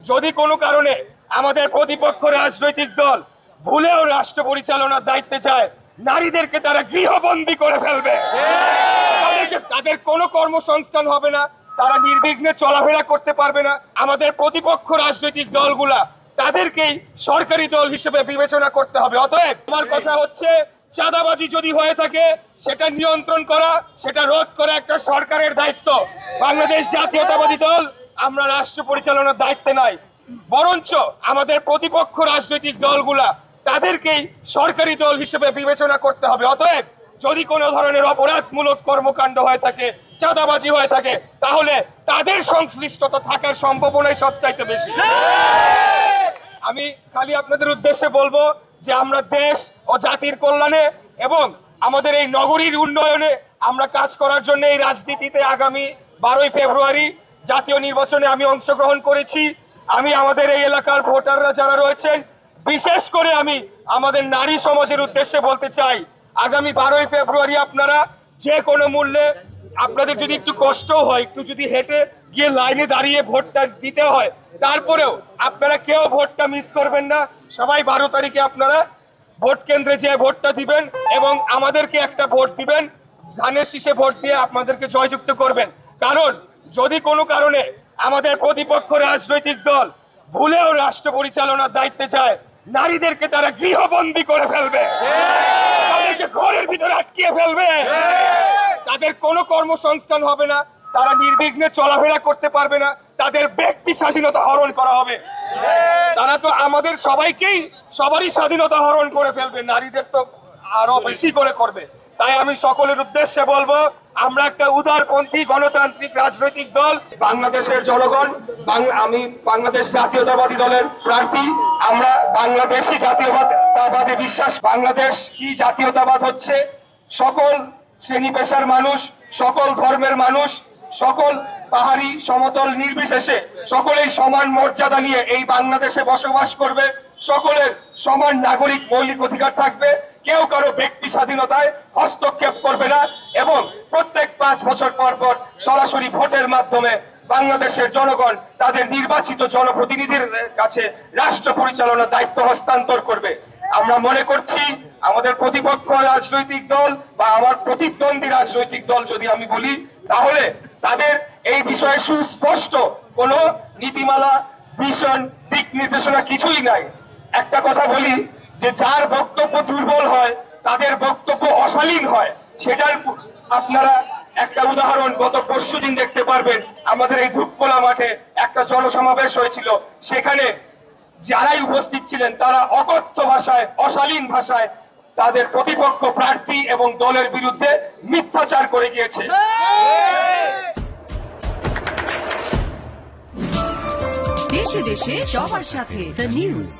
যদি কোনো কারণে আমাদের প্রতিপক্ষ রাজনৈতিক দল ভুলেও রাষ্ট্র পরিচালনার দায়িত্বে চায়, নারীদেরকে তারা গৃহবন্দী করে ফেলবে। তাদের কোনো কর্মসংস্থান হবে না, তারা নির্বিঘ্নে চলাফেরা করতে পারবে না। আমাদের প্রতিপক্ষ রাজনৈতিক দলগুলা তাদেরকেই সরকারি দল হিসেবে বিবেচনা করতে হবে। অতএব আমার কথা হচ্ছে, চাঁদাবাজি যদি হয়ে থাকে সেটা নিয়ন্ত্রণ করা, সেটা রোধ করা একটা সরকারের দায়িত্ব। বাংলাদেশ জাতীয়তাবাদী দল আমরা রাষ্ট্র পরিচালনার দায়িত্বে নাই, বরঞ্চ আমাদের প্রতিপক্ষ রাজনৈতিক দলগুলা তাদেরকেই সরকারি দল হিসেবে বিবেচনা করতে হবে। অতএব যদি কোনো ধরনের অপরাধমূলক কর্মকাণ্ড হয়ে থাকে, চাঁদাবাজি হয়ে থাকে, তাহলে তাদের সংশ্লিষ্টতা থাকার সম্ভাবনাই সবচাইতে বেশি। আমি খালি আপনাদের উদ্দেশ্যে বলবো যে আমরা দেশ ও জাতির কল্যাণে এবং আমাদের এই নগরীর উন্নয়নে আমরা কাজ করার জন্য এই রাজনীতিতে আগামী 12ই ফেব্রুয়ারি জাতীয় নির্বাচনে আমি অংশগ্রহণ করেছি। আমি আমাদের এই এলাকার ভোটাররা যারা রয়েছেন, বিশেষ করে আমি আমাদের নারী সমাজের উদ্দেশ্যে বলতে চাই, আগামী 12ই ফেব্রুয়ারি আপনারা যে কোনো মূল্যে, আপনাদের যদি একটু কষ্ট হয়, একটু যদি হেঁটে গিয়ে লাইনে দাঁড়িয়ে ভোটটা দিতে হয়, তারপরেও আপনারা কেউ ভোটটা মিস করবেন না। সবাই 12 তারিখে আপনারা ভোট কেন্দ্রে যেয়ে ভোটটা দিবেন এবং আমাদেরকে একটা ভোট দিবেন, ধানের শীষে ভোট দিয়ে আপনাদেরকে জয়যুক্ত করবেন। কারণ যদি কোনো কারণে আমাদের প্রতিপক্ষ রাজনৈতিক দল ভুলেও রাষ্ট্র পরিচালনার দায়িত্বে চায়, নারীদেরকে তারা গৃহবন্দী করে ফেলবে, তাদেরকে ঘরের ভিতরে আটকিয়ে ফেলবে, তাদের কোনো কর্মসংস্থান হবে না, তারা নির্বিঘ্নে চলাফেরা করতে পারবে না, তাদের ব্যক্তি স্বাধীনতা হরণ করা হবে। তারা তো আমাদের সবারই স্বাধীনতা হরণ করে ফেলবে, নারীদের তো আরো বেশি করে করবে। তাই আমি সকলের উদ্দেশ্যে বলবো, আমরা একটা উদারপন্থী গণতান্ত্রিক রাজনৈতিক দল, বাংলাদেশের জনগণ, আমি বাংলাদেশ জাতীয়তাবাদী দলের প্রার্থী। আমরা বাংলাদেশি জাতীয়তাবাদে বিশ্বাস। বাংলাদেশ কি জাতীয়তাবাদ হচ্ছে সকল শ্রেণী পেশার মানুষ, সকল ধর্মের মানুষ, সকল পাহাড়ি সমতল নির্বিশেষে সকলেই সমান মর্যাদা নিয়ে এই বাংলাদেশে বসবাস করবে। সকলের সমান নাগরিক মৌলিক অধিকার থাকবে, কেউ কারো ব্যক্তি স্বাধীনতায় হস্তক্ষেপ করবে না এবং প্রত্যেক 5 বছর পর পর সরাসরি ভোটের মাধ্যমে বাংলাদেশের জনগণ তাদের নির্বাচিত জনপ্রতিনিধির কাছে রাষ্ট্র পরিচালনার দায়িত্ব হস্তান্তর করবে। আমরা মনে করছি আমাদের প্রতিপক্ষ রাজনৈতিক দল বা আমার প্রতিদ্বন্দ্বী রাজনৈতিক দল যদি আমি বলি, তাহলে তাদের এই বিষয়ে সুস্পষ্ট কোনো নীতিমালা, ভিশন, দিক নির্দেশনা কিছুই নাই। একটা কথা বলি যে যার বক্তব্য দুর্বল হয়, তাদের বক্তব্য অশালীন হয়, সেটার আপনারা একটা উদাহরণ গত পরশুদিন দেখতে পারবেন। আমাদের এই ধূপকোলা মাঠে একটা জনসমাবেশ হয়েছিল, সেখানে যারাই উপস্থিত ছিলেন তারা অকথ্য ভাষায়, অশালীন ভাষায় তাদের প্রতিপক্ষ প্রার্থী এবং দলের বিরুদ্ধে মিথ্যাচার করে গিয়েছে। দেশে দেশে সবার সাথে দ্য নিউজ।